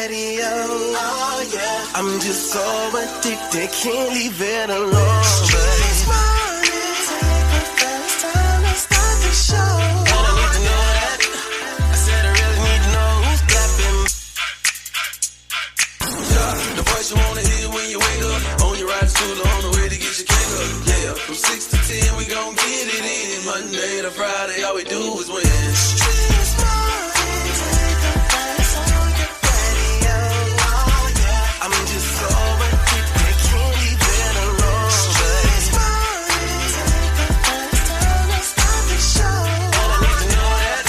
patio. Oh yeah, I'm just so addicted, can't leave it alone. Streetz Morning Takeover, first time to start the show. I don't need to know that. I said I really need to know who's clapping. Yeah, the voice you wanna hear when you wake up. On your ride to school, on the way to get your cake up. Yeah, from 6 to 10 we gon' get it in. Monday to Friday, all we do is win. Streetz Morning Takeover, on your patio. Oh yeah, I'm just so addicted, can't leave it alone. Streetz Morning Takeover, first time to start the show. And I need to know that.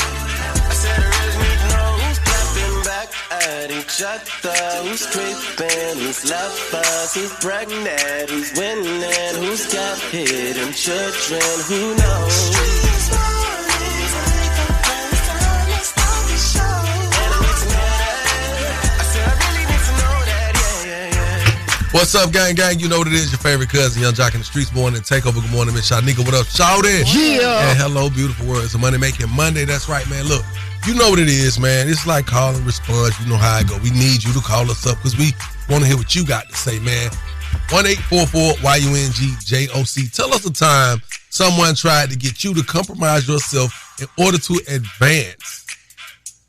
I said I really need to know who's clapping back at each other, who's creeping, who's lovers, who's pregnant, who's winning, who's got hidden children, who knows? Streetz Morning Takeover, first time to start the show. And I need to know that. I said I really need to know that. Yeah. What's up, gang? You know what it is. Your favorite cousin, Yung Joc, in the Streetz Morning Takeover. Good morning, Mz Shyneka. What up, Shawty? Yeah. And hello, beautiful world. It's a Money Making Monday. That's right, man. Look, you know what it is, man. It's like call and response. You know how I go. We need you to call us up because we want to hear what you got to say, man. 1-844-YUNGJOC. Tell us a time someone tried to get you to compromise yourself in order to advance.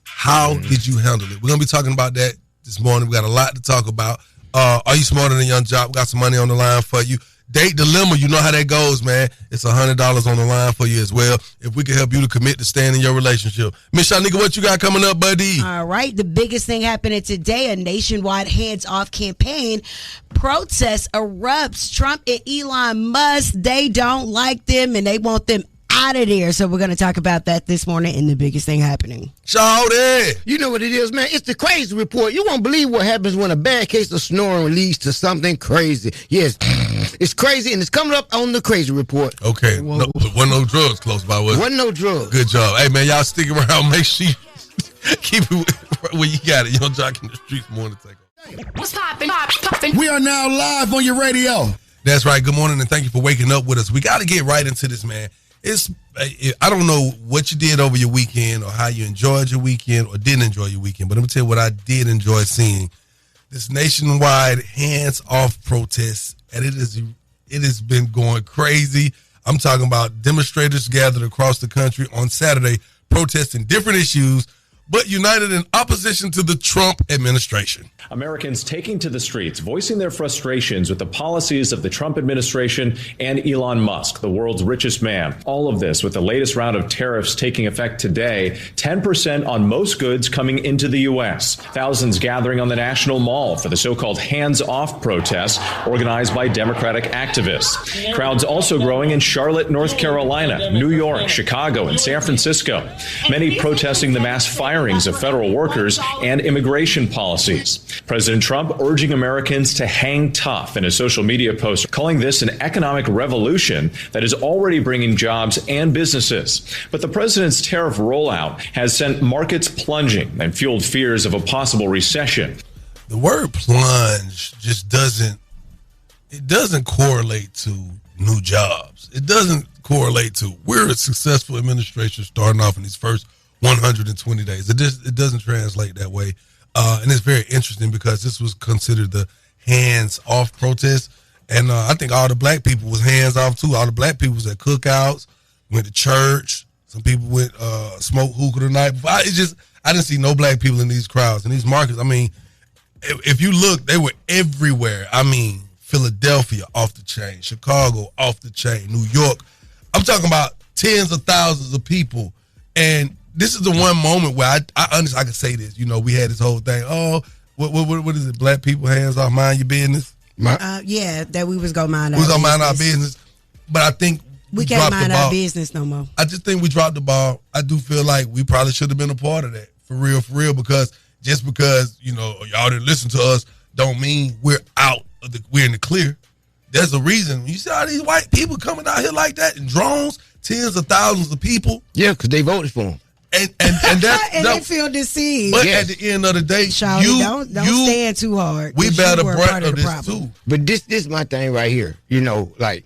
How did you handle it? We're going to be talking about that this morning. We got a lot to talk about. Are you smarter than Yung Joc? We got some money on the line for you. Date dilemma, you know how that goes, man. It's $100 on the line for you as well. If we can help you to commit to staying in your relationship. Mz Shyneka, what you got coming up, buddy? All right, the biggest thing happening today, a nationwide hands-off campaign. Protest erupts. Trump and Elon Musk, they don't like them and they want them out of there. So we're going to talk about that this morning in the biggest thing happening. Shawty! You know what it is, man? It's the crazy report. You won't believe what happens when a bad case of snoring leads to something crazy. Yes, it's crazy, and it's coming up on the crazy report. Okay, no, wasn't no drugs close by, was it? Wasn't no drugs. Good job. Hey, man, y'all stick around. Make sure you keep it where you got it. Yung Joc in the Streetz Morning Takeover. What's poppin'? We are now live on your radio. That's right. Good morning, and thank you for waking up with us. We got to get right into this, man. I don't know what you did over your weekend or how you enjoyed your weekend or didn't enjoy your weekend, but let me tell you what I did enjoy seeing. This nationwide hands-off protest, and it has been going crazy. I'm talking about demonstrators gathered across the country on Saturday protesting different issues, but united in opposition to the Trump administration. Americans taking to the streets, voicing their frustrations with the policies of the Trump administration and Elon Musk, the world's richest man. All of this with the latest round of tariffs taking effect today, 10% on most goods coming into the U.S. Thousands gathering on the National Mall for the so-called hands-off protests organized by Democratic activists. Crowds also growing in Charlotte, North Carolina, New York, Chicago, and San Francisco. Many protesting the mass firings of federal workers and immigration policies. President Trump urging Americans to hang tough in a social media post, calling this an economic revolution that is already bringing jobs and businesses. But the president's tariff rollout has sent markets plunging and fueled fears of a possible recession. The word plunge just doesn't correlate to new jobs. It doesn't correlate to we're a successful administration starting off in these first 120 days. It doesn't translate that way. And it's very interesting because this was considered the hands-off protest. And I think all the black people was hands-off too. All the black people was at cookouts, went to church. Some people went smoked hookah tonight. I didn't see no black people in these crowds, in these markets. I mean, if you look, they were everywhere. I mean, Philadelphia off the chain, Chicago off the chain, New York. I'm talking about tens of thousands of people. And this is the one moment where I honestly I can say this. You know, we had this whole thing. Oh, what is it? Black people hands off, mind your business. Yeah, that we was gonna mind our business. business. Mind our business. But I think we can't mind our business no more. I just think we dropped the ball. I do feel like we probably should have been a part of that. For real, because just because, you know, y'all didn't listen to us don't mean we're we're in the clear. There's a reason. You see all these white people coming out here like that in drones, tens of thousands of people. Yeah, because they voted for them. And that's and they feel deceived. But at the end of the day, Shawty, don't stand too hard. We bear the brunt of this too. But this is my thing right here. You know, like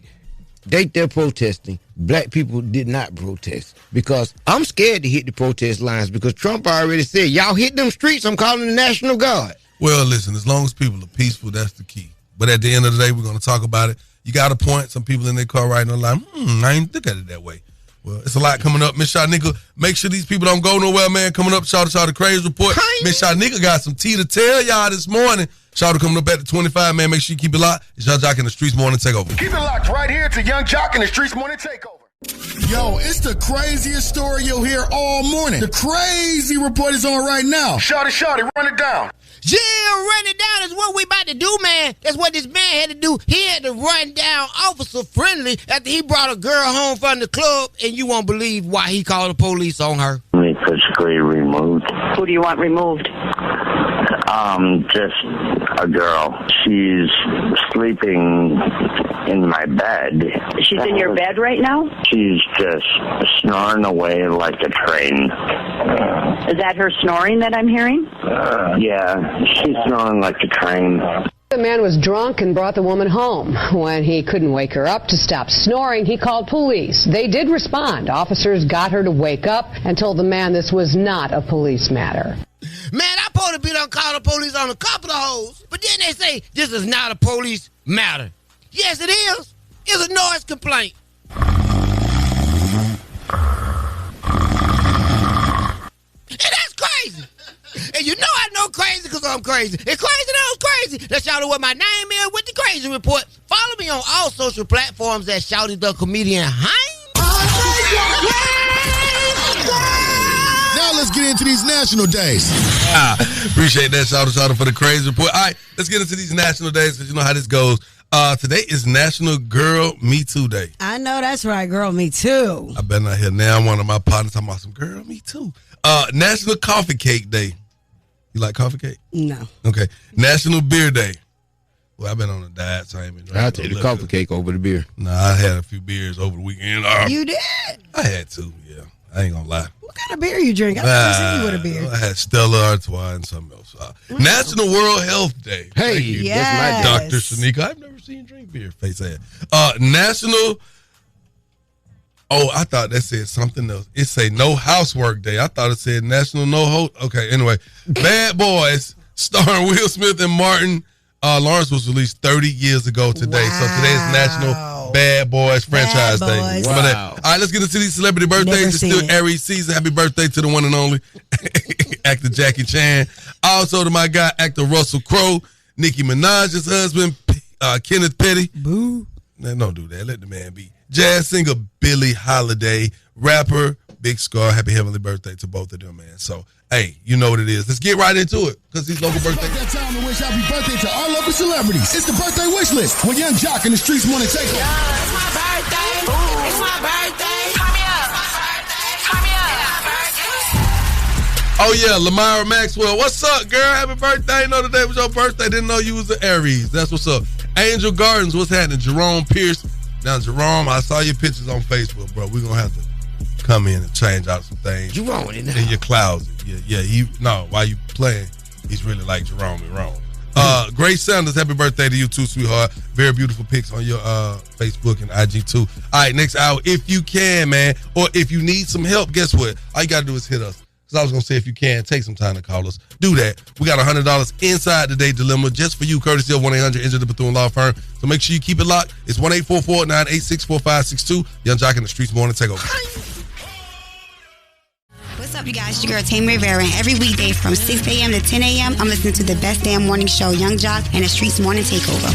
they're protesting. Black people did not protest because I'm scared to hit the protest lines because Trump already said, y'all hit them streets, I'm calling the National Guard. Well, listen, as long as people are peaceful, that's the key. But at the end of the day, we're going to talk about it. You got a point. Some people in their car riding online, I ain't look at it that way. Well, it's a lot coming up. Mz Shyneka, make sure these people don't go nowhere, man. Coming up, Shawty Shawty Crazy Report. Mz Shyneka got some tea to tell y'all this morning. Shawty coming up at the 25, man. Make sure you keep it locked. It's Yung Joc and the Streetz Morning Takeover. Keep it locked right here to Yung Joc and the Streetz Morning Takeover. Yo, it's the craziest story you'll hear all morning. The crazy report is on right now. Shawty Shawty, run it down. Yeah, run it down is what we about to do, man. That's what this man had to do. He had to run down Officer Friendly after he brought a girl home from the club, and you won't believe why he called the police on her. Physically removed. Who do you want removed? Just a girl. She's sleeping in my bed. She's in your bed right now? She's just snoring away like a train. Is that her snoring that I'm hearing? Yeah, she's snoring like a train. The man was drunk and brought the woman home. When he couldn't wake her up to stop snoring, he called police. They did respond. Officers got her to wake up and told the man this was not a police matter. Man, I supposed to be done call the police on a couple of hoes, but then they say this is not a police matter. Yes, it is. It's a noise complaint. And that's crazy. And you know I know crazy because I'm crazy. And crazy knows crazy. That's Shawty what my name is with the Crazy Report. Follow me on all social platforms at Shawty the Comedian. Now let's get into these national days. Appreciate that, Shawty Shawty, for the Crazy Report. All right, let's get into these national days because you know how this goes. Today is National Girl Me Too Day. I know that's right, Girl Me Too. I better not hear now one of my partners talking about some Girl Me Too. National Coffee Cake Day. You like coffee cake? No. Okay. National Beer Day. Well, I've been on a diet, so I ain't been drinking. I'll take the coffee cake over the beer. Nah, I had a few beers over the weekend. You did? I had to, yeah. I ain't gonna lie. What kind of beer you drink? I've never seen you with a beer. I had Stella Artois and something else. National World Health Day. Hey, yes. that's my Dr. Shyneka. I've never seen you drink beer. Face ass. National. Oh, I thought that said something else. It say No Housework Day. I thought it said National No Ho. Okay, anyway. Bad Boys, starring Will Smith and Martin Lawrence, was released 30 years ago today. Wow. So today is National Bad Boys Franchise Day. Wow. All right, let's get into these celebrity birthdays. It's still Aries season. Happy birthday to the one and only actor Jackie Chan. Also to my guy, actor Russell Crowe, Nicki Minaj's husband, Kenneth Petty. Boo. Man, don't do that. Let the man be. Jazz singer Billie Holiday, rapper Big Scar. Happy heavenly birthday to both of them, man. So, hey, you know what it is. Let's get right into it because these local birthdays. It's that time to wish happy birthday to our local celebrities. It's the birthday wish list with Yung Joc and the Streetz Morning Takeover. Yeah, it's my birthday. Ooh. It's my birthday. Turn me up. Turn me up. Oh, yeah, Lamira Maxwell. What's up, girl? Happy birthday. Know today was your birthday. Didn't know you was an Aries. That's what's up. Angel Gardens, what's happening? Jerome Pierce. Now, Jerome, I saw your pictures on Facebook, bro. We're going to have to come in and change out some things. Jerome in your closet. Yeah. While you playing, he's really like Jerome and Rome. Grace Sanders, happy birthday to you too, sweetheart. Very beautiful pics on your Facebook and IG too. All right, next hour, if you can, man, or if you need some help, guess what? All you got to do is hit us. Because I was going to say, if you can, take some time to call us. Do that. We got $100 inside the day dilemma just for you, courtesy of 1-800-INJURED the Bethune Law Firm. So make sure you keep it locked. It's 1-844-986-4562. Yung Joc and the Streetz Morning Takeover. What's up, you guys? It's your girl, Tammy Rivera, and every weekday from 6 a.m. to 10 a.m., I'm listening to the best damn morning show, Yung Joc and the Streetz Morning Takeover.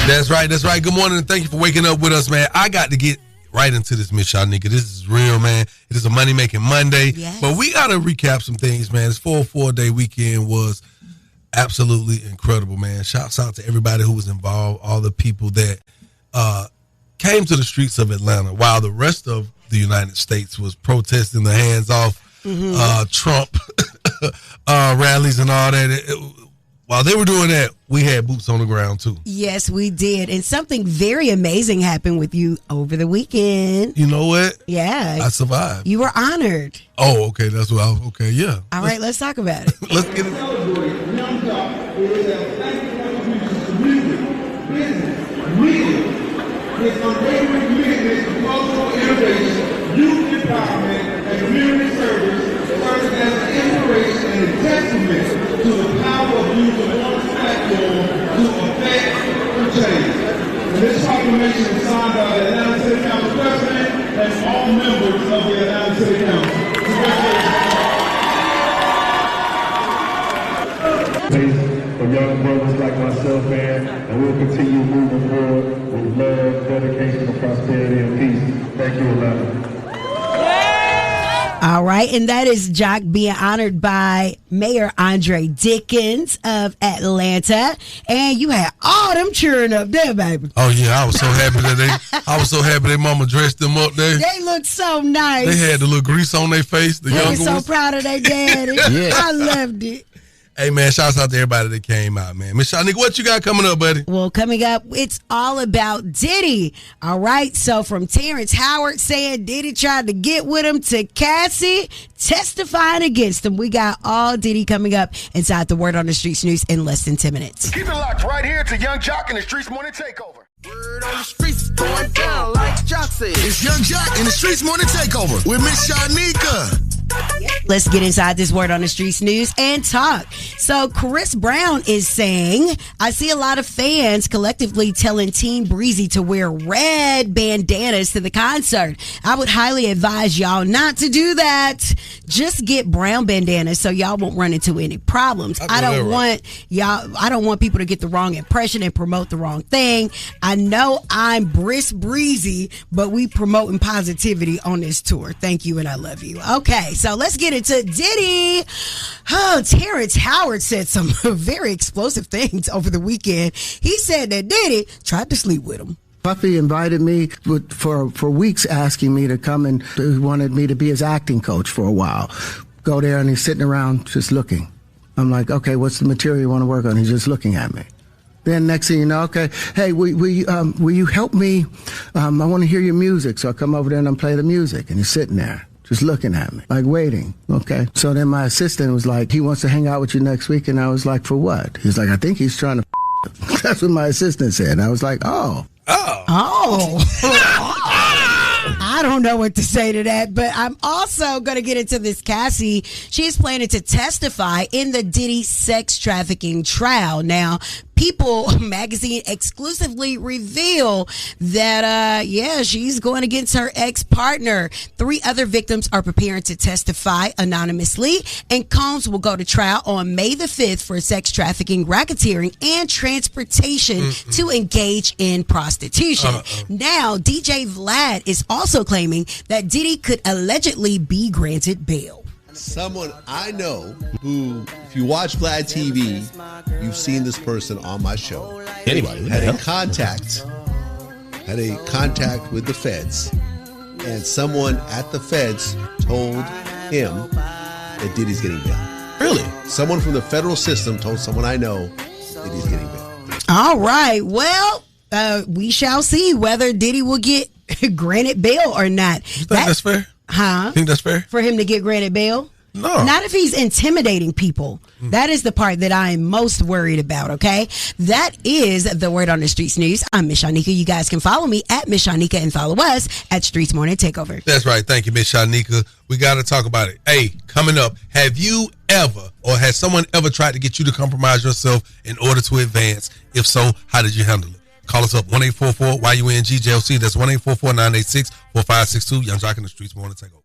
That's right. Good morning, and thank you for waking up with us, man. I got to get right into this, Mz Shyneka. This is real, man. It is a money-making Monday. Yes. But we got to recap some things, man. This 4-4-day weekend was absolutely incredible, man. Shouts out to everybody who was involved, all the people that came to the streets of Atlanta while the rest of the United States was protesting the hands-off Trump rallies and all that. While they were doing that, we had boots on the ground, too. Yes, we did. And something very amazing happened with you over the weekend. You know what? Yeah. I survived. You were honored. Oh, okay. That's what okay, yeah. All right, let's talk about it. Let's get it. His unwavering commitment to cultural innovation, youth empowerment, and community service serves as an inspiration and a testament to the power of young brothers like myself, man, and we'll continue moving forward with love, dedication, and prosperity and peace. Thank you, Atlanta. All right, and that is Joc being honored by Mayor Andre Dickens of Atlanta, and you had all them cheering up there, baby. Oh yeah, I was so happy that their mama dressed them up there. They looked so nice. They had the little grease on their face. The they younger were so ones. proud of their daddy. Yeah. I loved it. Hey, man, shouts out to everybody that came out, man. Mz Shyneka, what you got coming up, buddy? Well, coming up, it's all about Diddy. All right, so from Terrence Howard saying Diddy tried to get with him to Cassie testifying against him. We got all Diddy coming up inside the Word on the Streetz news in less than 10 minutes. Keep it locked right here to Yung Joc and the Streetz Morning Takeover. Word on the streets going down like Joc said. It's Yung Joc and the Streetz Morning Takeover with Mz Shyneka. Let's get inside this Word on the Streetz news and talk. So Chris Brown is saying, I see a lot of fans collectively telling Team Breezy to wear red bandanas to the concert. I would highly advise y'all not to do that. Just get brown bandanas so y'all won't run into any problems. I don't want people to get the wrong impression and promote the wrong thing. I know I'm Brisk Breezy, but we promoting positivity on this tour. Thank you and I love you. Okay, so let's get into Diddy. Oh, Terrence Howard said some very explosive things over the weekend. He said that Diddy tried to sleep with him. Puffy invited me for weeks, asking me to come, and he wanted me to be his acting coach for a while. Go there and he's sitting around just looking. I'm like, okay, what's the material you want to work on? He's just looking at me. Then next thing you know, okay, hey, will you help me? I want to hear your music. So I come over there and I play the music, and he's sitting there just looking at me, like waiting. Okay. So then my assistant was like, he wants to hang out with you next week. And I was like, for what? He's like, I think he's trying to That's what my assistant said. And I was like, oh. I don't know what to say to that, but I'm also going to get into this Cassie. She's planning to testify in the Diddy sex trafficking trial. Now, People magazine exclusively reveal that, she's going against her ex-partner. 3 other victims are preparing to testify anonymously, and Combs will go to trial on May the 5th for sex trafficking, racketeering, and transportation to engage in prostitution. Now, DJ Vlad is also claiming that Diddy could allegedly be granted bail. Someone I know who, if you watch Vlad TV, you've seen this person on my show. Anybody had a contact with the feds, and someone at the feds told him that Diddy's getting bail. Really? Someone from the federal system told someone I know that he's getting bail. All right. Well, we shall see whether Diddy will get granted bail or not. You think that's fair? Huh? Think that's fair? For him to get granted bail? No. Not if he's intimidating people. That is the part that I am most worried about, okay? That is the Word on the Streetz news. I'm Mz Shyneka. You guys can follow me at Mz Shyneka and follow us at Streetz Morning Takeover. That's right. Thank you, Mz Shyneka. We got to talk about it. Hey, coming up, have you ever or has someone ever tried to get you to compromise yourself in order to advance? If so, how did you handle it? Call us up, 1-844-YUNG-JLC. That's 1-844-986-4562. Yung Joc in the Streetz Morning Takeover.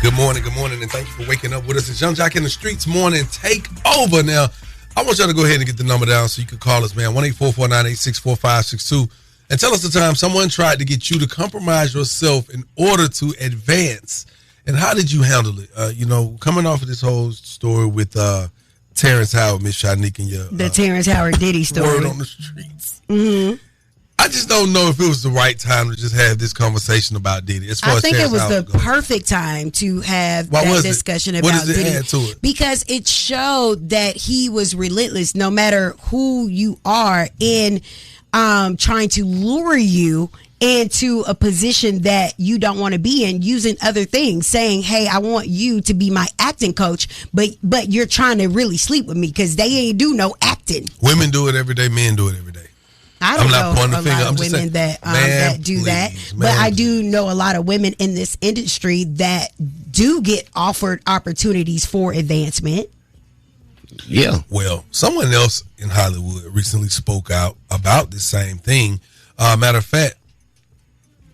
Good morning, and thank you for waking up with us. It's Yung Joc in the Streetz Morning Takeover. Now, I want y'all to go ahead and get the number down so you can call us, man, 1-844-986-4562. And tell us the time someone tried to get you to compromise yourself in order to advance. And how did you handle it? Coming off of this whole story with Terrence Howard, Mz Shyneka, and the Terrence Howard Diddy story. Word on the Streetz. Mm-hmm. I just don't know if it was the right time to just have this conversation about Diddy. I think it was the perfect time to have that discussion about Diddy. What does it add to it? Because it showed that he was relentless no matter who you are in trying to lure you into a position that you don't want to be in, using other things, saying, hey, I want you to be my acting coach, but you're trying to really sleep with me because they ain't do no acting. Women do it every day, men do it every day. I don't know a lot of women that do that, but I do know a lot of women in this industry that do get offered opportunities for advancement. Yeah. Well, someone else in Hollywood recently spoke out about the same thing. Matter of fact,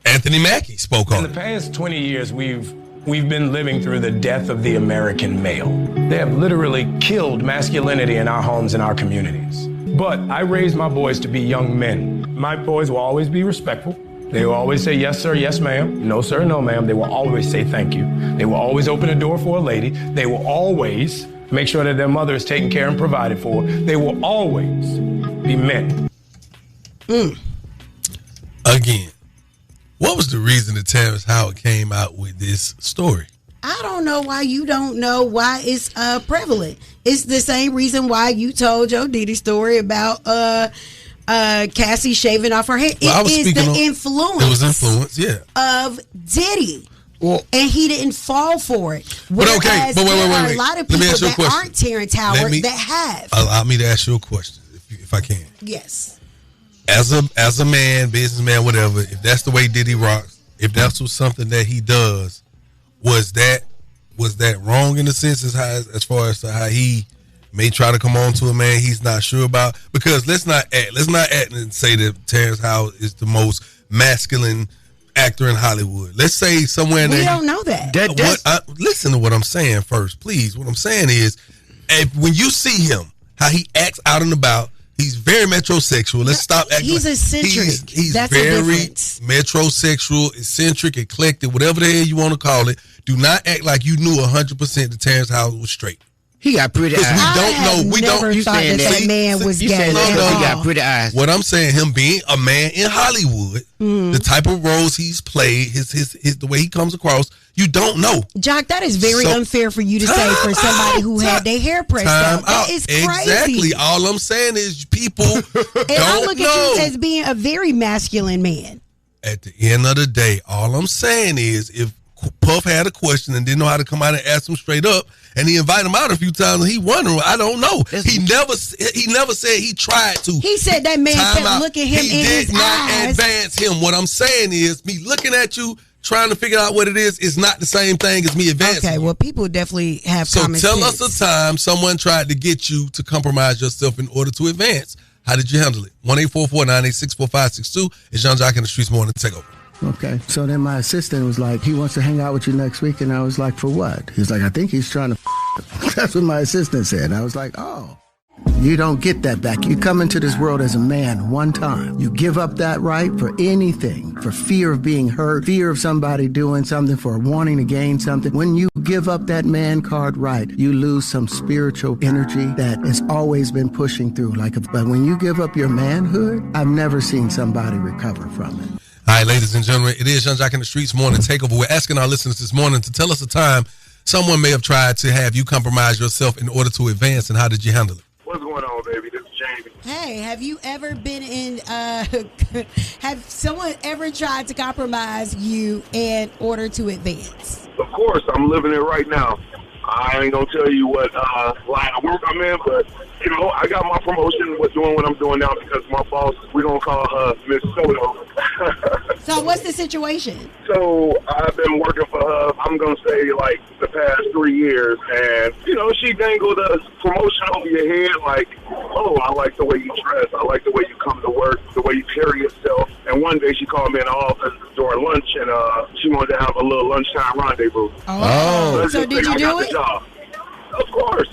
Anthony Mackie spoke on it. In the past 20 years, we've been living through the death of the American male. They have literally killed masculinity in our homes and our communities. But I raised my boys to be young men. My boys will always be respectful. They will always say, yes, sir, yes, ma'am. No, sir, no, ma'am. They will always say thank you. They will always open a door for a lady. They will always make sure that their mother is taken care and provided for. They will always be men. Again, what was the reason that Terrence Howard came out with this story? I don't know why you don't know why it's prevalent. It's the same reason why you told your Diddy story about Cassie shaving off her hair. Well, it is the influence. It was influence, yeah. Of Diddy. Well, and he didn't fall for it. But okay, but wait. There are a lot of people that aren't Terrence Howard that have. Allow me to ask you a question, if I can. Yes. As a man, businessman, whatever, if that's the way Diddy rocks, if that's something that he does, was that wrong in the sense as far as how he may try to come on to a man he's not sure about? Because let's not act and say that Terrence Howard is the most masculine actor in Hollywood. Let's say somewhere we don't know that. Listen to what I'm saying first, please. What I'm saying is, when you see him, how he acts out and about, he's very metrosexual. Let's stop acting. He's eccentric. He's That's very metrosexual, eccentric, eclectic, whatever the hell you want to call it. Do not act like you knew 100% that Terrence Howard was straight. He got pretty eyes. We never thought that man was gay. He got pretty eyes. What I'm saying, him being a man in Hollywood, the type of roles he's played, his the way he comes across, you don't know. Joc, that is very unfair for you to say for somebody who had their hair pressed out. That is crazy. Exactly. All I'm saying is people and I look know. at you as being a very masculine man. At the end of the day, all I'm saying is if Puff had a question and didn't know how to come out and ask him straight up, and he invited him out a few times, and he wondering, I don't know. He never said he tried to. He said that man kept looking him in his eyes. He did not advance him. What I'm saying is, me looking at you, trying to figure out what it is not the same thing as me advancing. Okay, well, people definitely have common sense. So tell us a time someone tried to get you to compromise yourself in order to advance. How did you handle it? 1-844-986-4562. It's Yung Joc in the Streetz Morning Takeover. Okay. So then my assistant was like, he wants to hang out with you next week. And I was like, for what? He was like, I think he's trying to That's what my assistant said. I was like, oh. You don't get that back. You come into this world as a man one time. You give up that right for anything, for fear of being hurt, fear of somebody doing something, for wanting to gain something. When you give up that man card right, you lose some spiritual energy that has always been pushing through. But when you give up your manhood, I've never seen somebody recover from it. All right, ladies and gentlemen, it is Yung Joc in the Streetz Morning Takeover. We're asking our listeners this morning to tell us a time someone may have tried to have you compromise yourself in order to advance, and how did you handle it? What's going on, baby? This is Jamie. Hey, have you ever been in, have someone ever tried to compromise you in order to advance? Of course, I'm living it right now. I ain't going to tell you what line of work I'm in, but, you know, I got my promotion with doing what I'm doing now because my boss, we're going to call her Miss Soto. So what's the situation? So I've been working for her, I'm going to say, like, the past 3 years. And, you know, she dangled a promotion over your head like, oh, I like the way you dress. I like the way you come to work, the way you carry yourself. And one day she called me in the office during lunch, and she wanted to have a little lunchtime rendezvous. Oh. So did you do it? Job. Of course.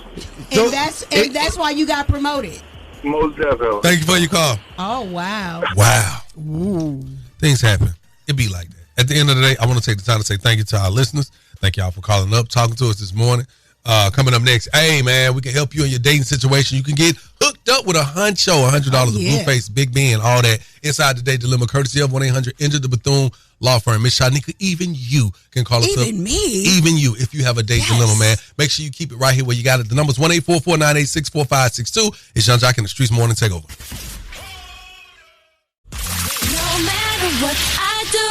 And that's why you got promoted? Most definitely. Thank you for your call. Oh, wow. Wow. Ooh. Things happen. It be like that. At the end of the day, I want to take the time to say thank you to our listeners. Thank y'all for calling up, talking to us this morning. Coming up next, hey, man, we can help you in your dating situation. You can get hooked up with a $100, Blueface, Big Ben, all that inside the Day Dilemma, courtesy of 1-800-ENTER the Bethune Law Firm. Mz Shyneka, even you can call us up. Even me? Even you, if you have a date dilemma, man. Make sure you keep it right here where you got it. The number's 1-844-986-4562. It's Yung Joc in the Streetz Morning Takeover. No matter what I do,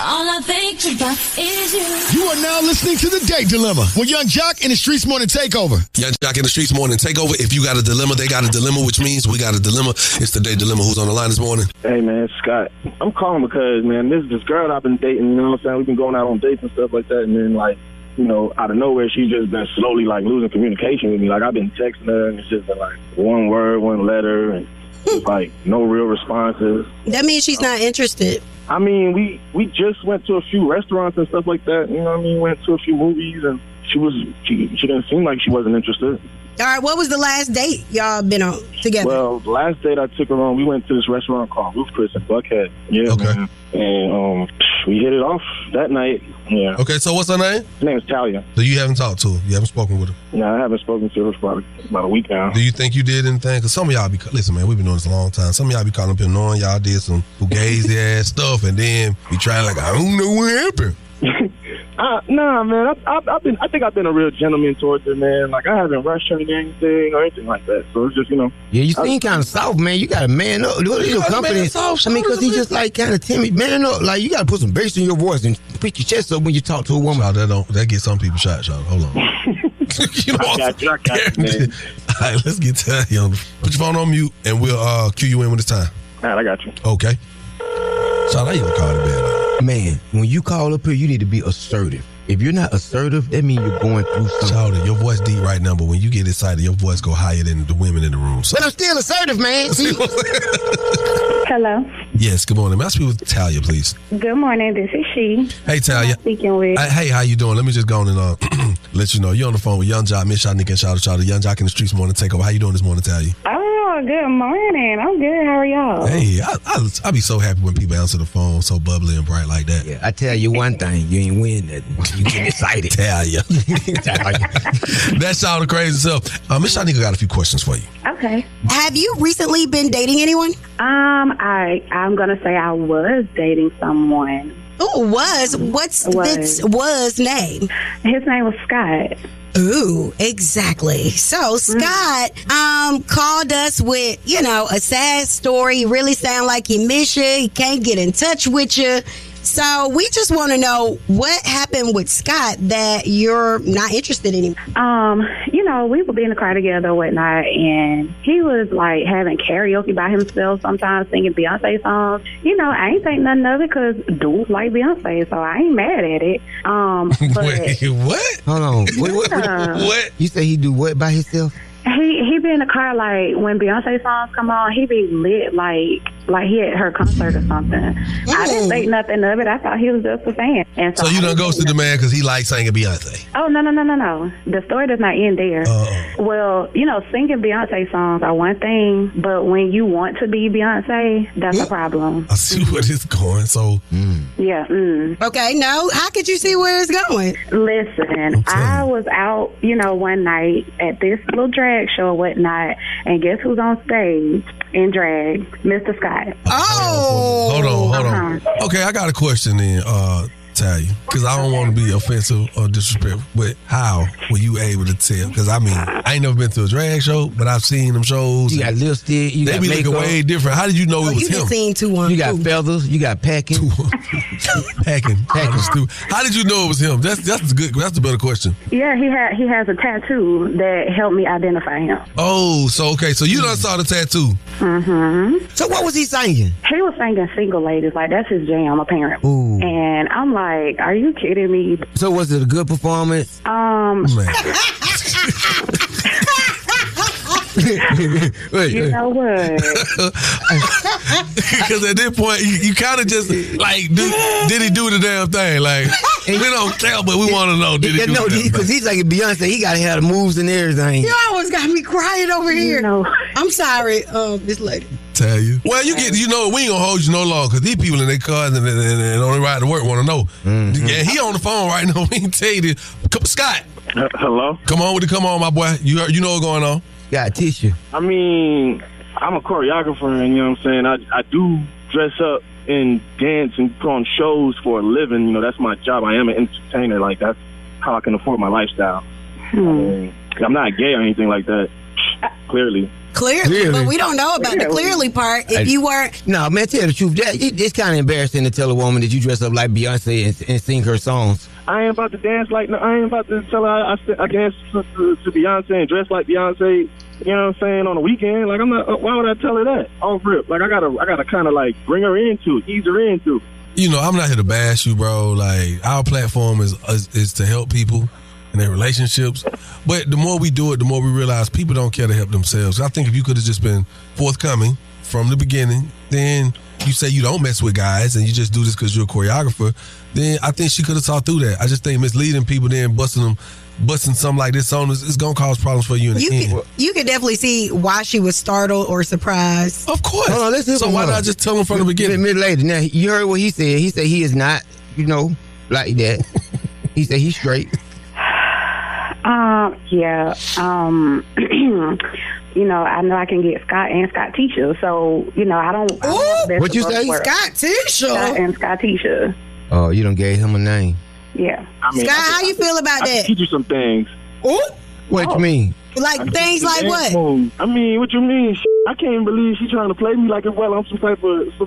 all I think about is you. You are now listening to The Day Dilemma with Yung Joc in the Streetz Morning Takeover. Yung Joc in the Streetz Morning Takeover. If you got a dilemma, they got a dilemma, which means we got a dilemma. It's The Day Dilemma. Who's on the line this morning? Hey, man, Scott. I'm calling because, man, this girl I've been dating, you know what I'm saying? We've been going out on dates and stuff like that, and then, like, you know, out of nowhere, she's just been slowly, like, losing communication with me. Like, I've been texting her, and it's just been, like, one word, one letter, and like no real responses. That means she's not interested. I mean, we just went to a few restaurants and stuff like that. You know what I mean? Went to a few movies, and she didn't seem like she wasn't interested. All right, what was the last date y'all been on together? Well, the last date I took her on, we went to this restaurant called Roof Chris in Buckhead. Yeah, Okay. man. And we hit it off that night. Yeah. Okay, so what's her name? Her name is Talia. So you haven't talked to her? You haven't spoken with her? No, I haven't spoken to her for about a week now. Do you think you did anything? Because some of y'all listen, man, we've been doing this a long time. Some of y'all be calling up here knowing y'all did some fugazi ass stuff, and then be trying like, I don't know what happened. Nah, man. I think I've been a real gentleman towards her, man. Like, I haven't rushed her into anything or anything like that. So it's just, Yeah, you seem kind of soft, man. You got to man up. What is your company? I mean, because he just like kind of timid. Man up. Like, you got to put some bass in your voice and put your chest up when you talk to a woman. That gets some people shot, Shawty. Hold on. I got you, man. All right, let's get to you. Put your phone on mute, and we'll cue you in when it's time. All right, I got you. Okay. Shawty, I even called it bad. Man, when you call up here, you need to be assertive. If you're not assertive, that means you're going through something. Shawty, your voice deep right now, but when you get excited, your voice go higher than the women in the room. So. But I'm still assertive, man. Hello. Yes, good morning. May I speak with Talia, please? Good morning. This is she. Hey, Talia. Speaking with. Hey, how you doing? Let me just go on and let you know. You're on the phone with Yung Joc, Mz Shyneka, and Shawty Shawty. Yung Joc in the Streetz Morning Takeover. How you doing this morning, Talia? Oh, good morning. I'm good. How are y'all? Hey, I be so happy when people answer the phone so bubbly and bright like that. Yeah, I tell you one thing, you ain't win nothing. You get excited. Talia. That's all the crazy stuff. Mz Shyneka got a few questions for you. Okay. Have you recently been dating anyone? I'm gonna say I was dating someone. Oh, what's this was name? His name was Scott. Ooh, exactly. So Scott called us with, a sad story. He really sound like he miss you. He can't get in touch with you. So we just want to know what happened with Scott that you're not interested in him. We would be in the car together and whatnot, and he was like having karaoke by himself, sometimes singing Beyonce songs. I ain't think nothing of it because dudes like Beyonce, so I ain't mad at it. But Wait, what? Hold on. What? You say he do what by himself? He be in the car like when Beyonce songs come on, he be lit like he at her concert or something. I didn't think nothing of it. I thought he was just a fan. And so you done ghosted the man because he likes singing Beyonce? Oh, no. The story does not end there. Well, singing Beyonce songs are one thing, but when you want to be Beyonce, that's a problem. I see where it's going. So, yeah. Okay, no. How could you see where it's going? Listen, I was out, one night at this little drag show or whatnot, and guess who's on stage in drag? Mr. Scott. Oh! Hold on. Okay, I got a question then, Talia, because I don't want to be offensive or disrespectful, but how were you able to tell? Because I ain't never been to a drag show, but I've seen them shows. You got lipstick, you got makeup. They be looking way different. How did you know it was him? You seen 2-1. You got feathers, you got packing. Packing. How did you know it was him? That's the better question. Yeah, he has a tattoo that helped me identify him. Oh, so you done saw the tattoo. Mm-hmm. So what was he singing? He was singing Single Ladies, like that's his jam apparently. Ooh. And I'm like, are you kidding me? So was it a good performance? Wait. You know what? Because at this point, you kind of just like, did he do the damn thing? Like, we don't care, but we want to know, did he do the damn thing? Because he's like Beyonce, he got to have the moves and everything. You always got me crying over here. I'm sorry, this lady. Tell you. Well, we ain't gonna hold you no longer because these people in their cars and on the ride to work want to know. Mm-hmm. Yeah, he on the phone right now. We can tell you this. Scott. Hello? Come on, my boy. You know what's going on? Got a tissue. I mean, I'm a choreographer, and you know what I'm saying? I do dress up and dance and put on shows for a living. That's my job. I am an entertainer. Like, that's how I can afford my lifestyle. I mean, I'm not gay or anything like that. Clearly, but we don't know about the clearly part. If you weren't, no, man, tell the truth. It's kind of embarrassing to tell a woman that you dress up like Beyonce and sing her songs. I ain't about to dance I ain't about to tell her I dance to Beyonce and dress like Beyonce. You know what I'm saying, on the weekend. Like, I'm not. Why would I tell her that? Off rip. Like, I gotta kind of like bring her into it, ease her into it. I'm not here to bash you, bro. Like, our platform is to help people in their relationships. But the more we do it, the more we realize people don't care to help themselves. I think if you could have just been forthcoming from the beginning, then you say you don't mess with guys and you just do this because you're a choreographer, then I think she could have saw through that. I just think misleading people, then busting something like this on is going to cause problems for you in the end. You can definitely see why she was startled or surprised. Of course. Hold on, let's hear so from why her. not just tell him from the beginning? Miss Lady, now you heard what he said. He said he is not, like that. He said he's straight. Yeah. I know I can get Scott and Scott Tisha. So, I don't. What you say? Scott Tisha. Scott and Scott Tisha. Oh, you done gave him a name. Yeah. Scott, how you feel about I that? can teach you some things. What you mean? Like things like what? I mean, what you mean? I can't believe she's trying to play me like I'm some type of.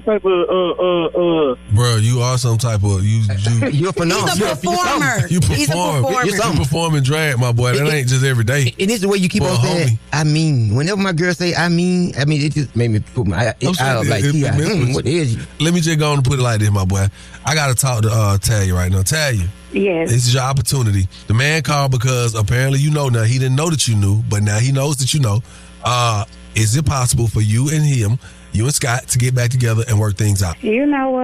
Bro, you are some type of you're a phenomenon. He's a performer. You perform. He's a performer. You perform and drag, my boy. That ain't just every day. And this is the way you keep on saying. I mean, whenever my girl say I mean, it just made me put my eye like, what is you? Let me just go on and put it like this, my boy. I gotta talk to Talia right now. Talia. Yes. This is your opportunity. The man called because apparently you know now. He didn't know that you knew, but now he knows that you know. Is it possible for you and him, you and Scott, to get back together and work things out? You know what?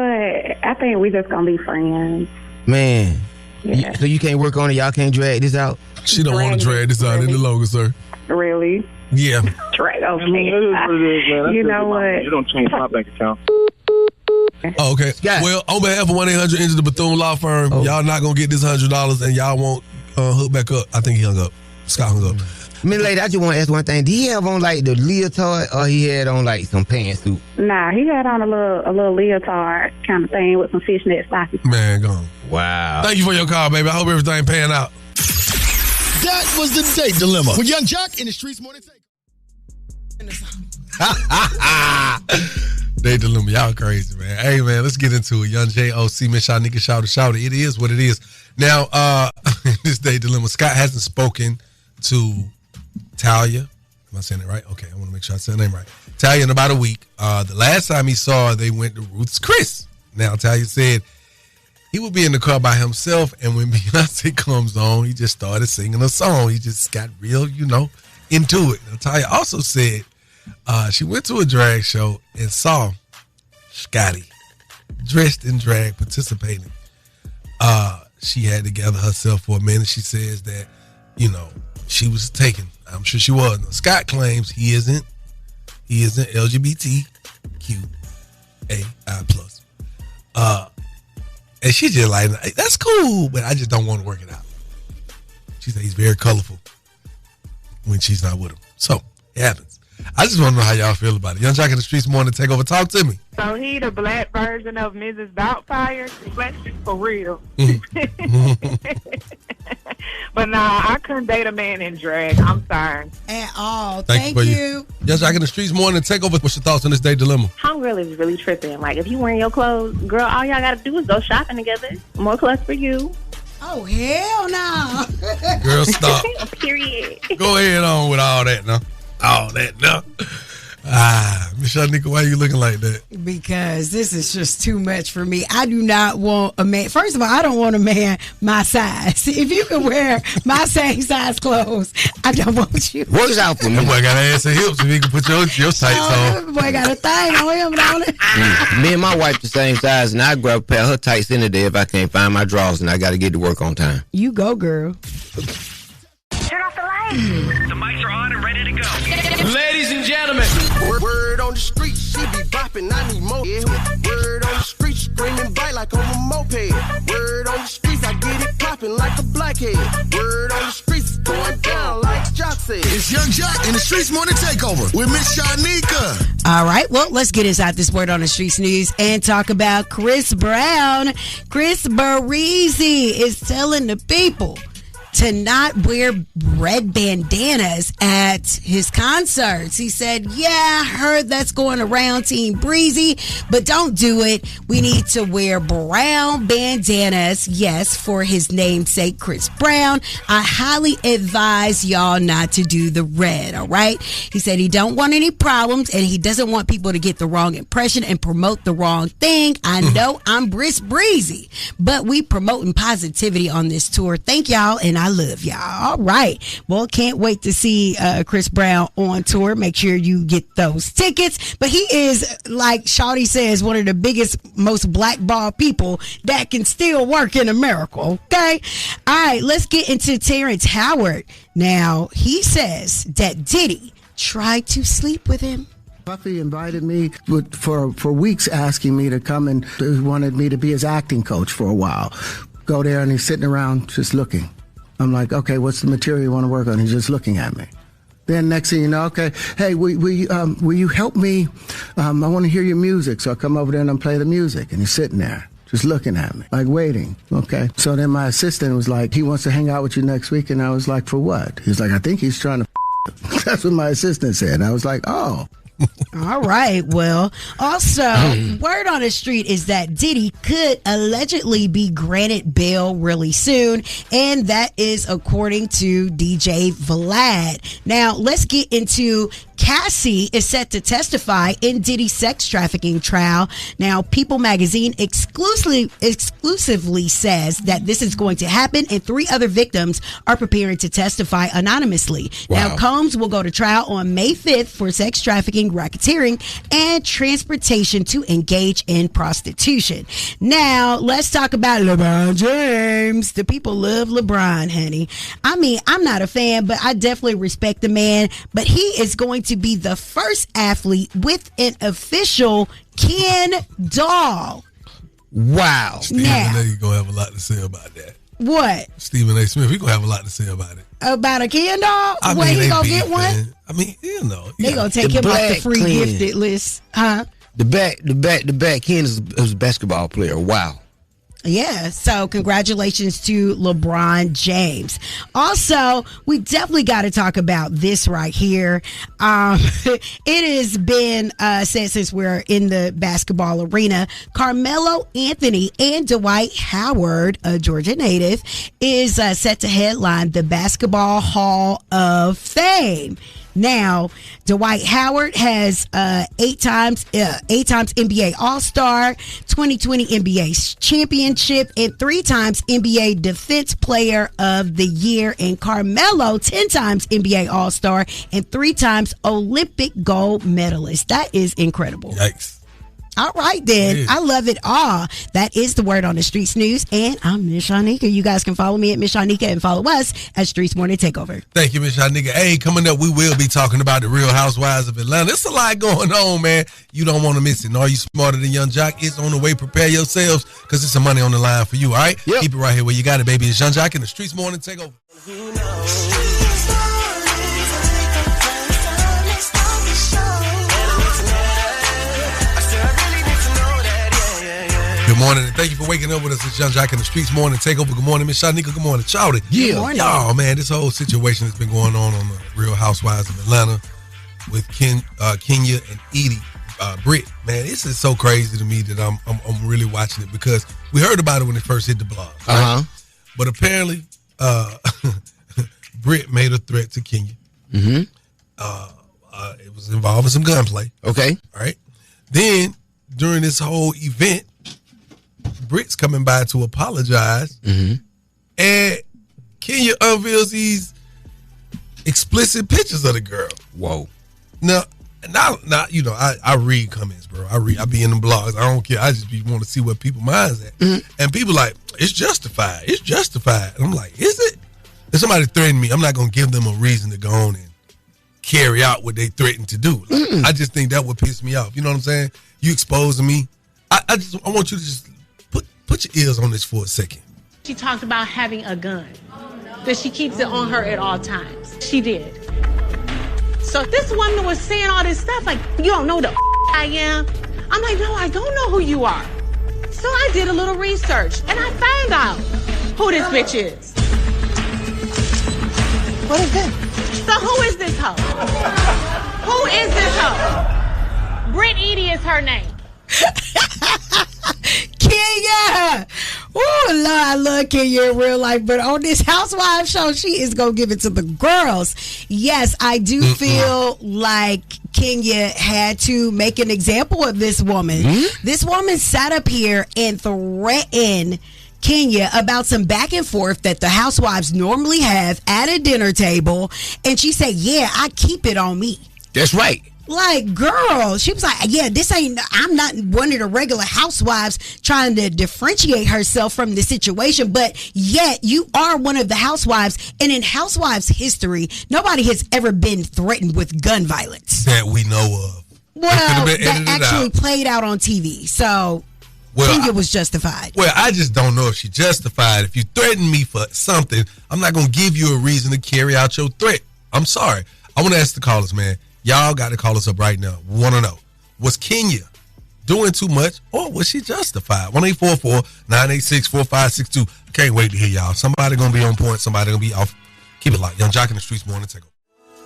I think we just gonna be friends. Man. Yeah. So you can't work on it? Y'all can't drag this out? She don't want to drag this out any longer, sir. Really? Yeah. Drag. Okay. I mean, it is what it is, man. You know what? You don't change my bank account. Oh, okay. Scott. Well, on behalf of 1-800 Enter the Bethune Law Firm, y'all not gonna get this $100 and y'all won't hook back up. I think he hung up. Scott hung up. Miss Lady, I just want to ask one thing. Did he have on like the leotard or he had on like some pantsuit? Nah, he had on a little leotard kind of thing with some fishnet stockings. Man, gone. Wow. Thank you for your call, baby. I hope everything pan out. That was the date dilemma with Yung Joc in the Streetz Morning Takeover. Date dilemma, y'all crazy, man. Hey, man, let's get into it. Young Joc, Mz Shyneka, Shawty Shawty. It is what it is. Now, this date dilemma, Scott hasn't spoken to Talia. Am I saying it right? Okay, I want to make sure I said her name right. Talia in about a week. The last time he saw her, they went to Ruth's Chris. Now, Talia said he would be in the car by himself, and when Beyonce comes on, he just started singing a song. He just got real, into it. Now, Talia also said she went to a drag show and saw Scotty dressed in drag participating. She had to gather herself for a minute. She says that, she was taken. I'm sure she was. Now, Scott claims he isn't LGBTQAI+. And she just like, that's cool, but I just don't want to work it out. She said he's very colorful when she's not with him. So, it happens. I just want to know how y'all feel about it. Yung Joc in the Streetz Morning Takeover. Talk to me. So he the black version of Mrs. Doubtfire? Let's be for real. But nah, I couldn't date a man in drag. I'm sorry. At all. Thank you. Yung Joc in the Streetz Morning Takeover. What's your thoughts on this date dilemma? Homegirl is really tripping. Like, if you wearing your clothes, girl, all y'all gotta do is go shopping together. More clothes for you. Oh, hell no. Girl, stop. Period. Go ahead on with all that now. All that now. Mz Shyneka, why are you looking like that? Because this is just too much for me. I do not want a man. First of all, I don't want a man my size. If you can wear my same size clothes, I don't want you. Works out for me. That boy got ass and hips if he can put your tights on. That boy got a thing on him, don't it? Me and my wife the same size, and I grab a pair of her tights in the day if I can't find my drawers, and I got to get to work on time. You go, girl. Turn off the lights. The mics are on and ready to go. Ladies and gentlemen, word on the street, she be bopping, I need more. Yeah. Word on the street, screaming bite like on a moped. Word on the streets, I get it popping like a blackhead. Word on the streets, going down like Joc said. It's Yung Joc in the Streetz Morning Takeover with Mz Shyneka. All right, well, let's get inside this Word on the Streetz news and talk about Chris Brown. Chris Breezy is telling the people to not wear red bandanas at his concerts. He said, yeah, I heard that's going around Team Breezy, but don't do it. We need to wear brown bandanas, yes, for his namesake, Chris Brown. I highly advise y'all not to do the red, all right? He said he don't want any problems, and he doesn't want people to get the wrong impression and promote the wrong thing. I know I'm Breezy, but we promoting positivity on this tour. Thank y'all, and I love y'all. All right. Well, can't wait to see Chris Brown on tour. Make sure you get those tickets. But he is, like Shawty says, one of the biggest, most blackballed people that can still work in America. Okay. All right. Let's get into Terrence Howard. Now, he says that Diddy tried to sleep with him. Puffy invited me for weeks, asking me to come, and he wanted me to be his acting coach for a while. Go there, and he's sitting around just looking. I'm like, okay, what's the material you want to work on? He's just looking at me. Then next thing you know, okay, hey, will you help me? I want to hear your music. So I come over there and I play the music, and he's sitting there just looking at me, like waiting. Okay. So then my assistant was like, he wants to hang out with you next week. And I was like, for what? He was like, I think he's trying to That's what my assistant said. I was like, oh. All right. Well, also, word on the street is that Diddy could allegedly be granted bail really soon, and that is according to DJ Vlad. Now, let's get into Cassie is set to testify in Diddy's sex trafficking trial. Now, People magazine exclusively says that this is going to happen, and 3 other victims are preparing to testify anonymously. Wow. Now, Combs will go to trial on May 5th for sex trafficking, racketeering, and transportation to engage in prostitution. Now, let's talk about LeBron James. The people love LeBron, honey. I mean, I'm not a fan, but I definitely respect the man. But he is going to be the first athlete with an official Ken doll. Wow. Stephen A. gonna have a lot to say about that. What? Stephen A. Smith, he gonna have a lot to say about it. About a Ken doll? Wait, he gonna get one? Man. I mean, you know. They gonna take him off the free gifted list. Huh? The back Ken is a basketball player. Wow. Yeah, so congratulations to LeBron James. Also, we definitely got to talk about this right here. It has been said since we're in the basketball arena, Carmelo Anthony and Dwight Howard, a Georgia native, is set to headline the Basketball Hall of Fame. Now, Dwight Howard has 8 times NBA All-Star, 2020 NBA Championship, and 3 times NBA Defense Player of the Year. And Carmelo, 10 times NBA All-Star and 3 times Olympic gold medalist. That is incredible. Yikes. All right, then. Yeah. I love it all. That is the Word on the Streetz news, and I'm Mz Shyneka. You guys can follow me at Mz Shyneka and follow us at Streetz Morning Takeover. Thank you, Mz Shyneka. Hey, coming up, we will be talking about the Real Housewives of Atlanta. There's a lot going on, man. You don't want to miss it. And Are You Smarter Than Yung Joc? It's on the way. Prepare yourselves, because it's some money on the line for you, all right? Yep. Keep it right here where you got it, baby. It's Yung Joc and the Streetz Morning Takeover. Good morning, and thank you for waking up with us. It's Yung Joc and the Streetz Morning Takeover. Good morning, Mz Shyneka. Good morning, Shawty. Yeah. Good morning. Oh, man, this whole situation has been going on the Real Housewives of Atlanta with Kenya and Edie Britt. Man, this is so crazy to me that I'm really watching it, because we heard about it when it first hit the blog. Right? But apparently, Britt made a threat to Kenya. Mm-hmm. It was involving some gunplay. Okay. All right. Then, during this whole event, Britt's coming by to apologize, and Kenya unveils these explicit pictures of the girl. Whoa! Now, you know, I read comments, bro. I be in the blogs. I don't care. I just want to see what people's minds at, and people like, it's justified. It's justified. And I'm like, is it? If somebody threatened me, I'm not gonna give them a reason to go on and carry out what they threatened to do. Like, I just think that would piss me off. You know what I'm saying? You exposing me. I want you to just put your ears on this for a second. She talked about having a gun, that she keeps it on her at all times. She did. So this woman was saying all this stuff, like, you don't know the I am. I'm like, no, I don't know who you are. So I did a little research, and I found out who this bitch is. What is that? So who is this hoe? Who is this hoe? Britt Edie is her name. Kenya! Oh, Lord, I love Kenya in real life, but on this Housewives show, she is going to give it to the girls. Yes, I do feel like Kenya had to make an example of this woman. This woman sat up here and threatened Kenya about some back and forth that the housewives normally have at a dinner table. And she said, yeah, I keep it on me. That's right. Like, girl, she was like, yeah, I'm not one of the regular housewives trying to differentiate herself from the situation, but yet you are one of the housewives. And in housewives history, nobody has ever been threatened with gun violence. That we know of. Well, that actually played out on TV. So, Kenya was justified. Well, I just don't know if she justified. If you threaten me for something, I'm not going to give you a reason to carry out your threat. I'm sorry. I want to ask the callers, man. Y'all got to call us up right now. We want to know, was Kenya doing too much or was she justified? 1-844-986-4562. I can't wait to hear y'all. Somebody going to be on point. Somebody going to be off. Keep it locked. Yung Joc in the Streetz Morning Takeover.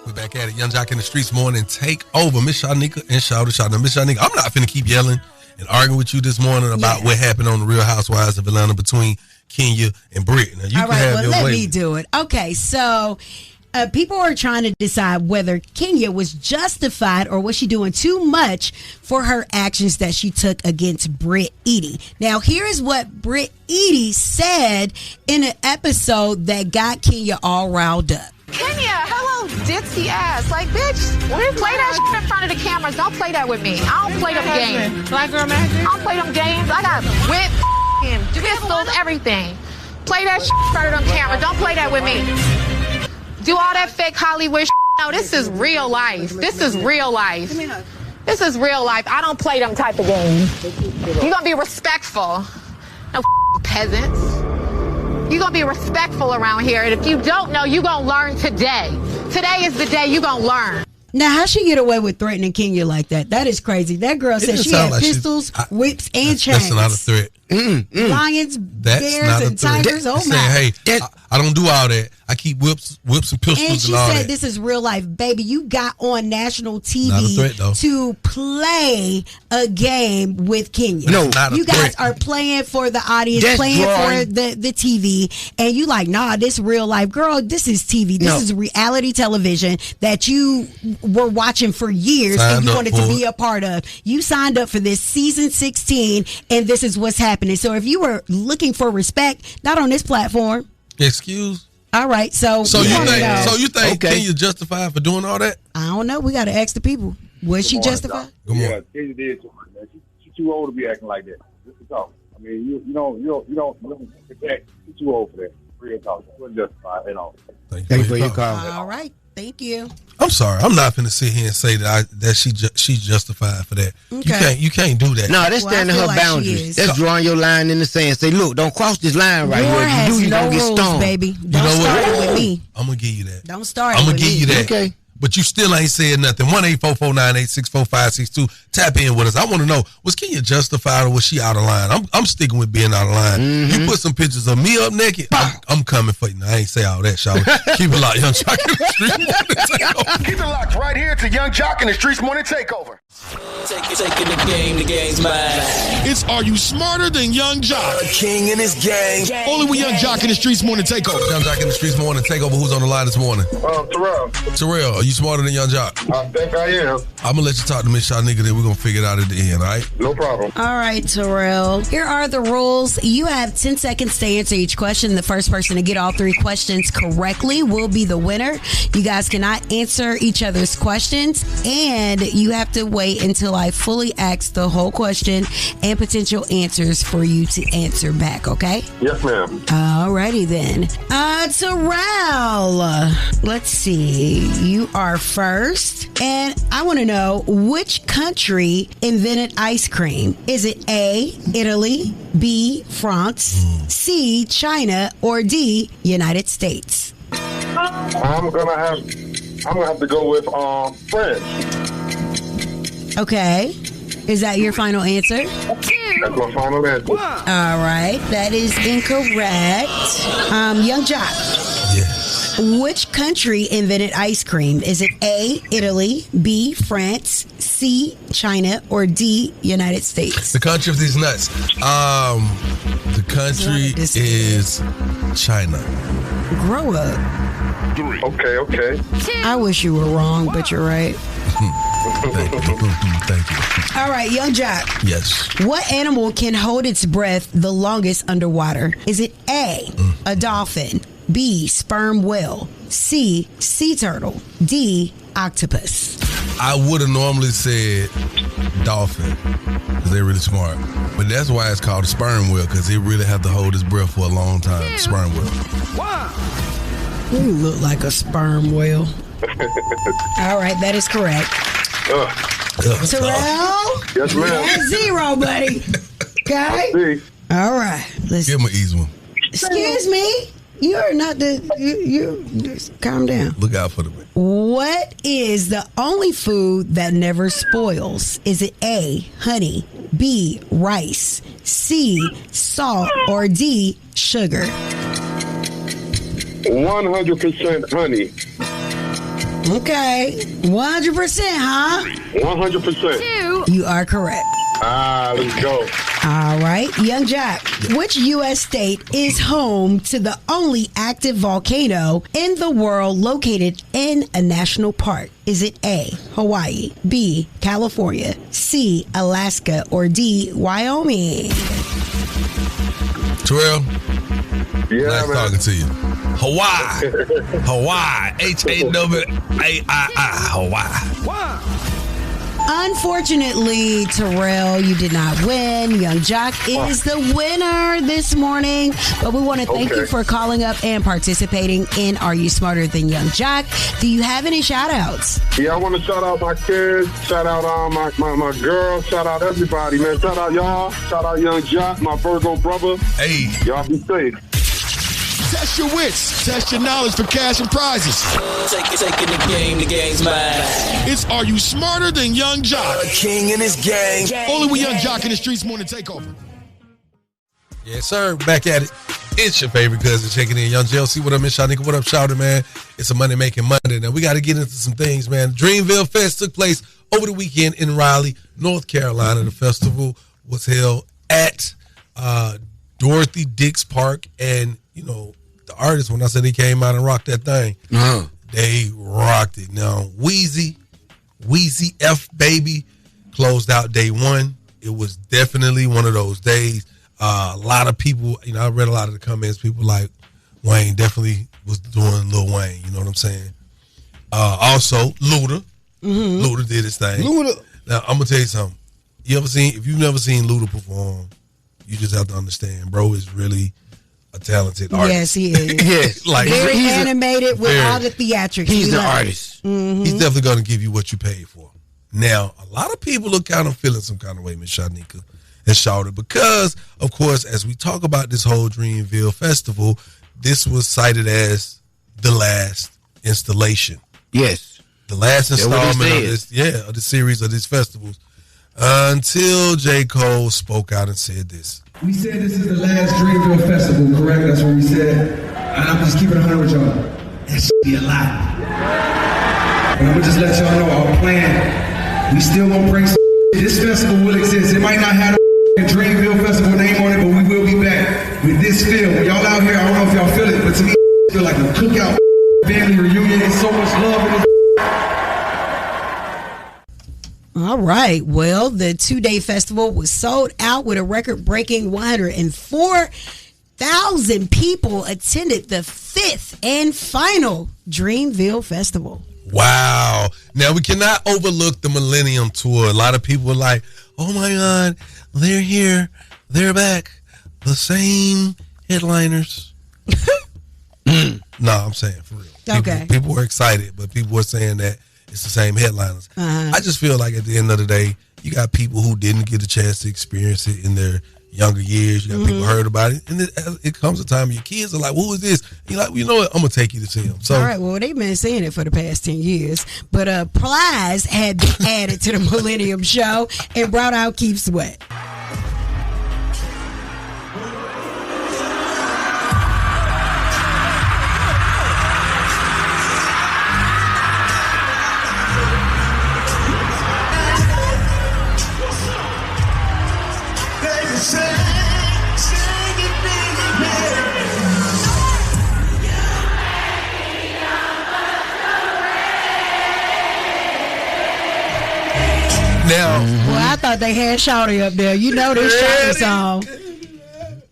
We're back at it. Yung Joc in the Streetz Morning Takeover. Mz Shyneka and Shawty Shawty. Now, Mz Shyneka, I'm not finna keep yelling and arguing with you this morning about what happened on the Real Housewives of Atlanta between Kenya and Britt. Now, you all can right, have well, your let way. me do it. Okay, so people are trying to decide whether Kenya was justified or was she doing too much for her actions that she took against Britt Eady. Now, here is what Britt Eady said in an episode that got Kenya all riled up. Kenya, hello, ditzy ass. Like, bitch, play that shit in front of the cameras. Don't play that with me. I don't play them games. Black girl magic? I don't play them games. I got whip, pistols, everything. Play that shit in front of them cameras. Don't play that with me. Do all that fake Hollywood shit. No, this is real life. This is real life. This is real life. I don't play them type of games. You're going to be respectful. No peasants. You're going to be respectful around here. And if you don't know, you're going to learn today. Today is the day you're going to learn. Now, how she get away with threatening Kenya like that? That is crazy. That girl said she had pistols, whips, and chains. That's not a threat. Lions, bears, and tigers. Oh, my. Hey, I don't do all that. I keep whips and pistols and and all that. she said this is real life. Baby, you got on national TV Not a threat, though. to play a game with Kenya. No, not a you guys threat. are playing for the audience, That's playing drawing. for the TV, and you like, nah, this real life. Girl, this is TV. This is reality television that you were watching for years and you wanted to be a part of. You signed up for this season 16, and this is what's happening. So if you were looking for respect, not on this platform. Excuse? All right, so you think Kenya justified for doing all that? I don't know. We got to ask the people. Was she justified? Yeah, Kenya did too much, man. She's too old to be acting like that. Just to talk. I mean, you don't protect. She's too old for that. Real talk. She wasn't justified at all. Thank you for your call. All right. Thank you. I'm sorry. I'm not finna sit here and say that she's justified for that. Okay. You can't do that. No, that's standing her boundaries. That's drawing your line in the sand. Say, look, don't cross this line right War here. If has you do, you're no gonna get rules, stoned. baby. Don't start it with me. I'm gonna give you that. Don't start I'm it gonna with give me. you that. Okay. But you still ain't said nothing. 1-844-986-4562. Tap in with us. I want to know, was Kenya justified or was she out of line? I'm sticking with being out of line. You put some pictures of me up naked, I'm coming for you. Now, I ain't say all that, Shawty. Keep it locked, Yung Joc in the Streetz Morning Takeover. Keep it locked right here to Yung Joc in the Streetz Morning Takeover. Taking the game's mine. It's Are You Smarter Than Yung Joc? King in his gang. Only with Yung Joc in the Streetz Morning Takeover. Yung Joc in the Streetz Morning Takeover. Who's on the line this morning? Terrell, are you smarter than Yung Joc? I think I am. I'm going to let you talk to Mz Shyneka, then we're going to figure it out at the end, all right? No problem. All right, Terrell. Here are the rules. You have 10 seconds to answer each question. The first person to get all three questions correctly will be the winner. You guys cannot answer each other's questions, and you have to wait until I fully ask the whole question and potential answers for you to answer back, okay? Yes, ma'am. All righty then. Terrell, let's see. You are first, and I want to know which country invented ice cream. Is it A, Italy, B, France, C, China, or D, United States? I'm gonna have to go with France. Okay. Is that your final answer? That's my final answer. All right. That is incorrect. Yung Joc. Yes. Which country invented ice cream? Is it A, Italy, B, France, C, China, or D, United States? The country of these nuts. The country is China. Grow up. Okay. I wish you were wrong, but you're right. Thank you. All right, Yung Joc. Yes. What animal can hold its breath the longest underwater? Is it A, a dolphin, B, sperm whale, C, sea turtle, D, octopus? I would have normally said dolphin because they're really smart. But that's why it's called a sperm whale, because they really have to hold its breath for a long time. Sperm whale. Wow. You look like a sperm whale. All right, that is correct. Terrell? Yes, ma'am. That's 0, buddy. Okay? All right. Let's give him an easy one. Excuse me? You're not you just calm down. Look out for the way. What is the only food that never spoils? Is it A, honey, B, rice, C, salt, or D, sugar? 100% honey. Okay. 100%, huh? 100%. You are correct. Let's go. All right. Yung Joc, which U.S. state is home to the only active volcano in the world located in a national park? Is it A, Hawaii, B, California, C, Alaska, or D, Wyoming? Terrell? Yeah, nice man. talking to you. Hawaii. Hawaii. H-A-W-A-I-I. Hawaii. Wow. Unfortunately, Terrell, you did not win. Yung Joc is the winner this morning. But we want to thank you for calling up and participating in Are You Smarter Than Yung Joc? Do you have any shout-outs? Yeah, I want to shout out my kids, shout out my girl, shout out everybody, man. Shout out y'all, shout out Yung Joc, my Virgo brother. Hey. Y'all be safe. Test your wits. Test your knowledge for cash and prizes. Taking the game's mine. It's Are You Smarter Than Yung Joc? A king in his gang. Only with Yung Joc in the Streetz Morning Takeover. Yes, sir. Back at it. It's your favorite cousin checking in. Young JLC, what up, Mz Shyneka? What up, Shawty, man? It's a Money Making Monday. Now, we got to get into some things, man. Dreamville Fest took place over the weekend in Raleigh, North Carolina. The festival was held at Dorothy Dix Park. And, you know, the artists, when I said they came out and rocked that thing, they rocked it. Now, Weezy F Baby closed out day one. It was definitely one of those days. A lot of people, you know, I read a lot of the comments. People like Wayne definitely was doing Lil Wayne. You know what I'm saying? Also, Luda. Luda did his thing. Luda. Now, I'm gonna tell you something. If you've never seen Luda perform, you just have to understand, bro is really a talented artist. Yes, he is. Yes, like very animated with all the theatrics. He's the artist. He's definitely gonna give you what you paid for. Now, a lot of people are kind of feeling some kind of way, Mz Shyneka and Shawty, because, of course, as we talk about this whole Dreamville Festival, this was cited as the last installation. Yes. The last installment of this, of the series of these festivals. Until J. Cole spoke out and said this. We said this is the last Dreamville Festival, correct? That's what we said. And I'm just keeping it 100 with y'all. That should be a lot. And I'm gonna just let y'all know our plan. We still gonna bring some. This festival will exist. It might not have a Dreamville Festival name on it, but we will be back with this feel. When y'all out here, I don't know if y'all feel it, but to me, it feel like a cookout family reunion. There's so much love in this. All right. Well, the 2-day festival was sold out with a record-breaking 104,000 people attended the 5th and final Dreamville Festival. Wow. Now, we cannot overlook the Millennium Tour. A lot of people are like, oh, my God, they're here. They're back. The same headliners. No, I'm saying for real. Okay. People were excited, but people were saying that it's the same headliners. I just feel like at the end of the day, you got people who didn't get a chance to experience it in their younger years. You got people who heard about it. And it comes a time your kids are like, who is this? And you're like, well, you know what? I'm going to take you to see them. So, all right. Well, they've been saying it for the past 10 years. But Plies had been added to the Millennium Show and brought out Keep Sweat. thought they had Shawty up there. You know this Shawty song.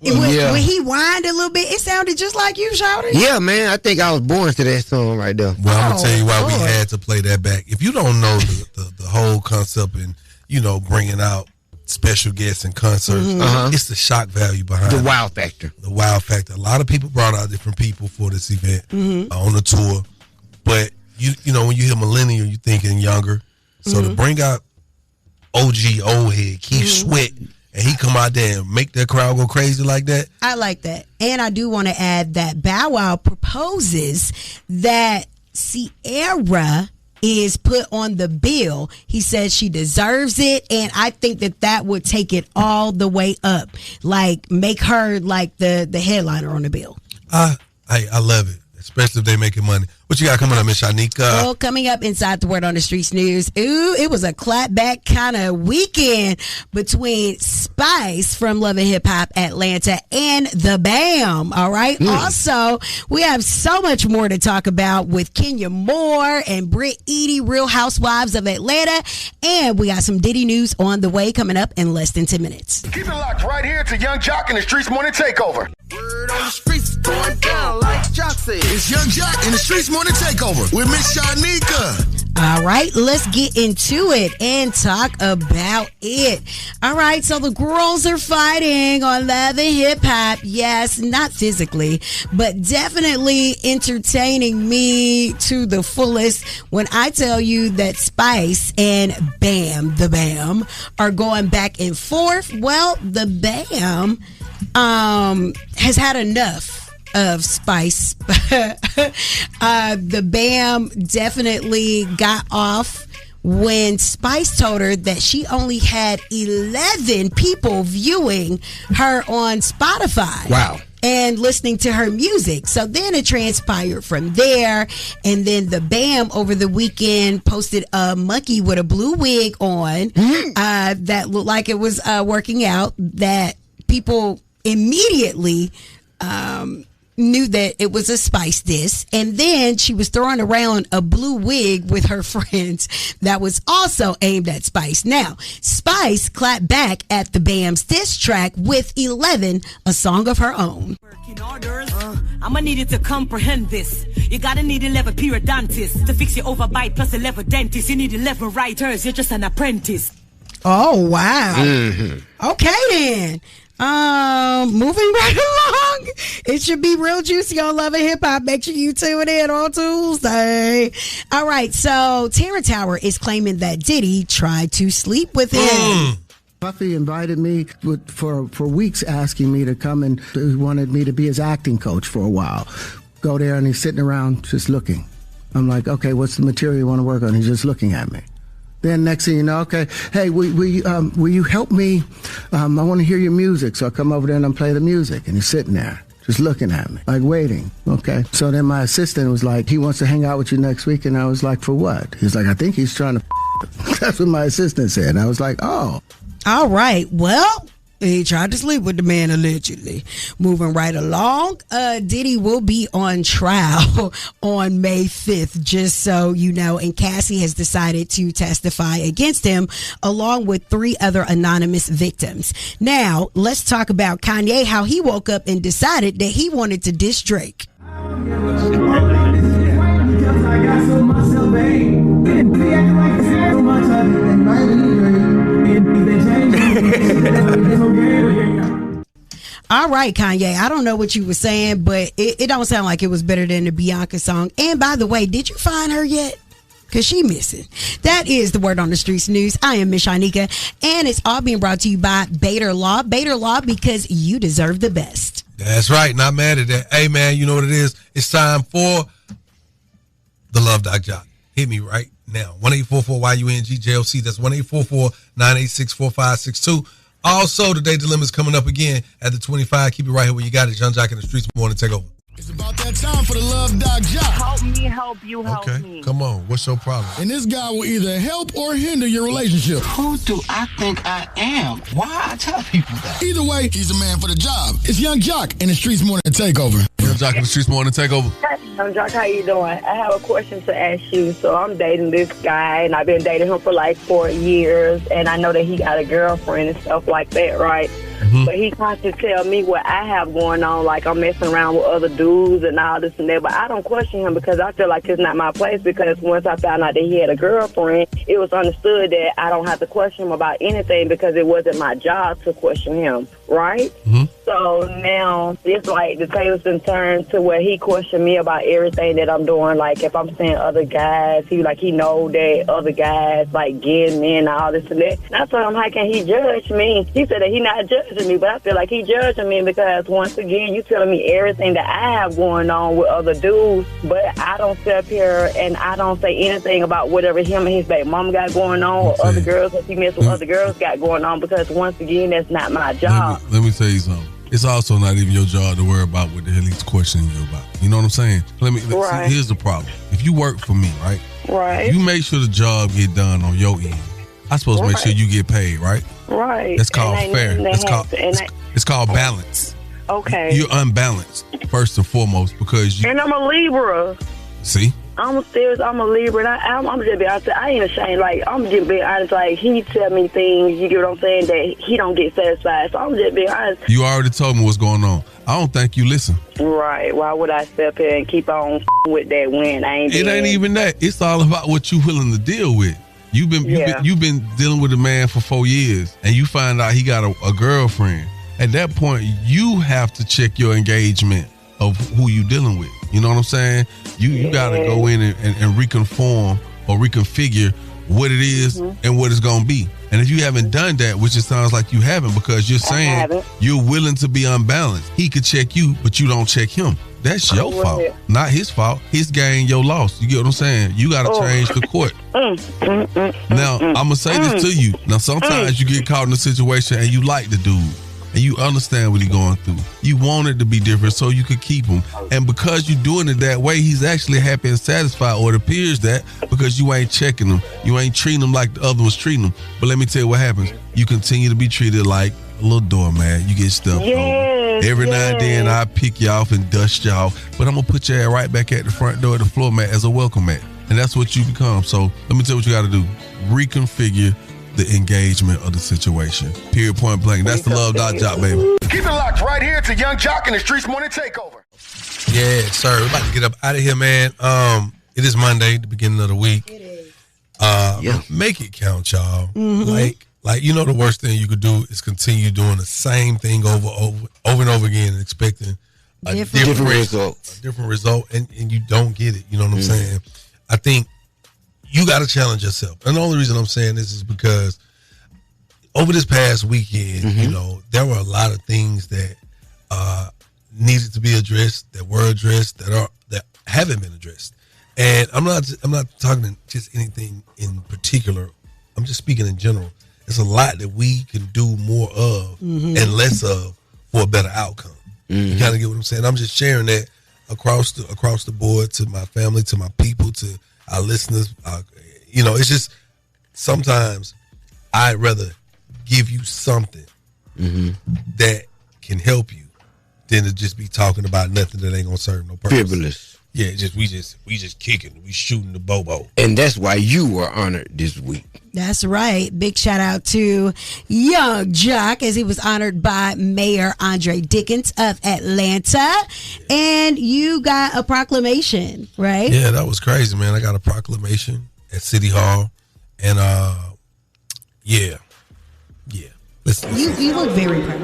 When he whined a little bit, it sounded just like you, Shawty. Yeah, man. I think I was born to that song right there. Well, I'm going to tell you why we had to play that back. If you don't know the whole concept and, bringing out special guests and concerts, it's the shock value behind the wow factor. The wow factor. A lot of people brought out different people for this event on the tour. But, when you hear millennial, you're thinking younger. So to bring out OG, old head, Keith Sweat, and he come out there and make that crowd go crazy like that. I like that. And I do want to add that Bow Wow proposes that Sierra is put on the bill. He says she deserves it, and I think that would take it all the way up. Like, make her like the headliner on the bill. I love it, especially if they making money. What you got coming up, Mz Shyneka? Well, coming up inside the Word on the Streetz news. Ooh, it was a clapback kind of weekend between Spice from Love and Hip Hop Atlanta and the BAM. All right. Also, we have so much more to talk about with Kenya Moore and Britt Eady, Real Housewives of Atlanta. And we got some Diddy news on the way coming up in less than 10 minutes. Keep it locked right here to Yung Joc and the Streetz Morning Takeover. Word on the streets going down like Joc said. It's Yung Joc and the Streetz Morning Takeover with Mz Shyneka. All right, let's get into it and talk about it. All right, so the girls are fighting on Love and Hip Hop. Yes, not physically, but definitely entertaining me to the fullest when I tell you that Spice and BAM, the BAM, are going back and forth. Well, the BAM has had enough of Spice. The BAM definitely got off when Spice told her that she only had 11 people viewing her on Spotify. Wow. And listening to her music. So then it transpired from there. And then the BAM over the weekend posted a monkey with a blue wig on that looked like it was working out, that people immediately knew that it was a Spice diss. And then she was throwing around a blue wig with her friends that was also aimed at Spice. Now, Spice clapped back at the BAM's diss track with 11, a song of her own. I'ma need you to comprehend this. You gotta need 11 periodontists to fix your overbite, plus 11 dentists. You need 11 writers, you're just an apprentice. Oh, wow. Okay, then. Moving right along. It should be real juicy on Love and Hip Hop. Make sure you tune in on Tuesday. All right, so Terrence Howard is claiming that Diddy tried to sleep with him. Puffy invited me for weeks, asking me to come, and he wanted me to be his acting coach for a while. Go there, and he's sitting around just looking. I'm like, okay, what's the material you want to work on? He's just looking at me. Then next thing you know, okay, hey, will you help me? I want to hear your music. So I come over there and I play the music. And he's sitting there just looking at me, like waiting. Okay. So then my assistant was like, he wants to hang out with you next week. And I was like, for what? He's like, I think he's trying to That's what my assistant said. And I was like, oh. All right. Well, he tried to sleep with the man, allegedly. Moving right along, Diddy will be on trial on May 5th, just so you know. And Cassie has decided to testify against him, along with 3 other anonymous victims. Now, let's talk about Kanye, how he woke up and decided that he wanted to diss Drake. All right, Kanye, I don't know what you were saying, but it don't sound like it was better than the Bianca song. And by the way, did you find her yet? Because she missing. That is the Word on the Streetz news. I am Mz Shyneka, and it's all being brought to you by Bader Law. Bader Law, because you deserve the best. That's right. Not mad at that. Hey, man, you know what it is? It's time for the Love Doc Joc. Hit me right now. 1-844-YUNG-JLC. That's 1-844-986-4562. Also, the Day Dilemma is coming up again at the 25. Keep it right here where you got it. Yung Joc and the Streetz Morning Takeover. It's about that time for the Love Doc Joc. Help me, help you, help me. Okay, come on. What's your problem? And this guy will either help or hinder your relationship. Who do I think I am? Why I tell people that? Either way, he's the man for the job. It's Yung Joc and the Streetz Morning Takeover. Yung Joc and the Streetz Morning Takeover. Joc, how you doing? I have a question to ask you. So I'm dating this guy, and I've been dating him for like 4 years, and I know that he got a girlfriend and stuff like that, right? Mm-hmm. But he tries to tell me what I have going on, like I'm messing around with other dudes and all this and that. But I don't question him because I feel like it's not my place, because once I found out that he had a girlfriend, it was understood that I don't have to question him about anything because it wasn't my job to question him, right? Mm-hmm. So now it's like the tables been turned to where he questioned me about everything that I'm doing. Like if I'm seeing other guys, he know that other guys like getting me and all this and that. And I told him, how can he judge me? He said that he not judging me, but I feel like he judging me because once again, you telling me everything that I have going on with other dudes, but I don't sit up here and I don't say anything about whatever him and his baby mama got going on or other girls that he mess with other girls got going on, because once again, that's not my job. Let me tell you something. It's also not even your job to worry about what the hell he's questioning you about. You know what I'm saying? See, here's the problem. If you work for me, right? Right. You make sure the job get done on your end. I'm supposed to make sure you get paid, right? Right. That's called fair. It's called balance. Okay. You're unbalanced, first and foremost, because you... And I'm a Libra. See? I'm serious. I'm a Libra. And I'm just being honest. I ain't ashamed. Like, I'm just being honest. Like, he tell me things, you get what I'm saying, that he don't get satisfied. So I'm just being honest. You already told me what's going on. I don't think you listen. Right. Why would I step here and keep on with that when I ain't? It ain't even that. It's all about what you willing to deal with. You've been dealing with a man for 4 years, and you find out he got a girlfriend. At that point, you have to check your engagement of who you dealing with. You know what I'm saying? You got to go in and reconform or reconfigure what it is and what it's going to be. And if you haven't done that, which it sounds like you haven't, because you're saying you're willing to be unbalanced. He could check you, but you don't check him. That's your fault, not his fault. His gain, your loss. You get what I'm saying? You got to change the court. Now, I'm going to say this to you. Now, sometimes you get caught in a situation and you like the dude. And you understand what he's going through. You want it to be different so you could keep him. And because you're doing it that way, he's actually happy and satisfied, or it appears that, because you ain't checking him. You ain't treating him like the other was treating him. But let me tell you what happens. You continue to be treated like a little doormat. You get stuffed over. Every now and then I pick you off and dust you off. But I'm going to put your ass right back at the front door of the floor mat as a welcome mat. And that's what you become. So let me tell you what you got to do. Reconfigure the engagement of the situation. Period, point blank. That's the love Joc, baby. Keep it locked right here to Yung Joc and the Streetz Morning Takeover. Yeah, sir. We're about to get up out of here, man. It is Monday, the beginning of the week. It is. Make it count, y'all. Mm-hmm. Like you know, the worst thing you could do is continue doing the same thing over and over again and expecting a different result, and you don't get it. You know what I'm saying? I think you got to challenge yourself. And the only reason I'm saying this is because over this past weekend, you know, there were a lot of things that needed to be addressed, that were addressed, that haven't been addressed. And I'm not talking just anything in particular. I'm just speaking in general. There's a lot that we can do more of and less of for a better outcome. You kind of get what I'm saying? I'm just sharing that across the board to my family, to my people, to our listeners. You know, it's just sometimes I'd rather give you something that can help you than to just be talking about nothing that ain't gonna serve no purpose. Frivolous. Yeah, we just kicking, we shooting the bobo. And that's why you were honored this week. That's right. Big shout out to Yung Joc, as he was honored by Mayor Andre Dickens of Atlanta. And you got a proclamation, right? Yeah, that was crazy, man. I got a proclamation at City Hall. And yeah. Listen. You look very proud.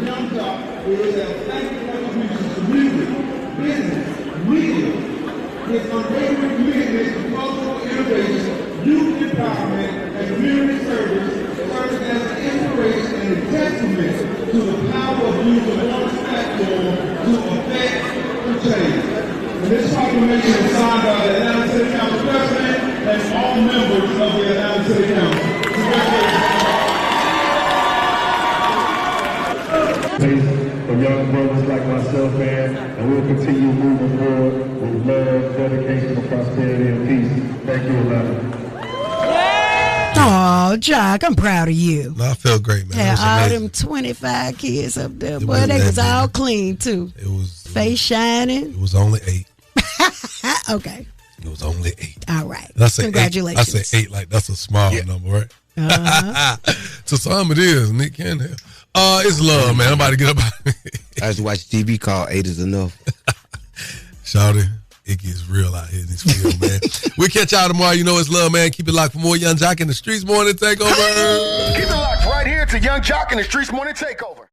His unwavering commitment to cultural innovation, youth empowerment, and community service serves as an inspiration and a testament to the power of using one's platform to affect change. And this proclamation is signed by the Atlanta City Council President and all members of the Atlanta City Council. For young brothers like myself, man, and we'll continue moving forward with love, dedication, and prosperity and peace. Thank you, Atlanta. Oh, Joc, I'm proud of you. No, I felt great, man. Yeah, all them 25 kids up there. Boy, they was all clean, too. It was face shining. It was only 8. Okay. It was only 8. All right. Congratulations. I say 8 like that's a small number, right? Uh-huh. To some it is. Nick can help. It's love, man. I'm about to get up out of here. I just watched TV called 8 is Enough. Shawty, it gets real out here in this field, man. We'll catch y'all tomorrow. You know it's love, man. Keep it locked for more Yung Joc and the Streetz Morning Takeover. Keep it locked right here to Yung Joc and the Streetz Morning Takeover.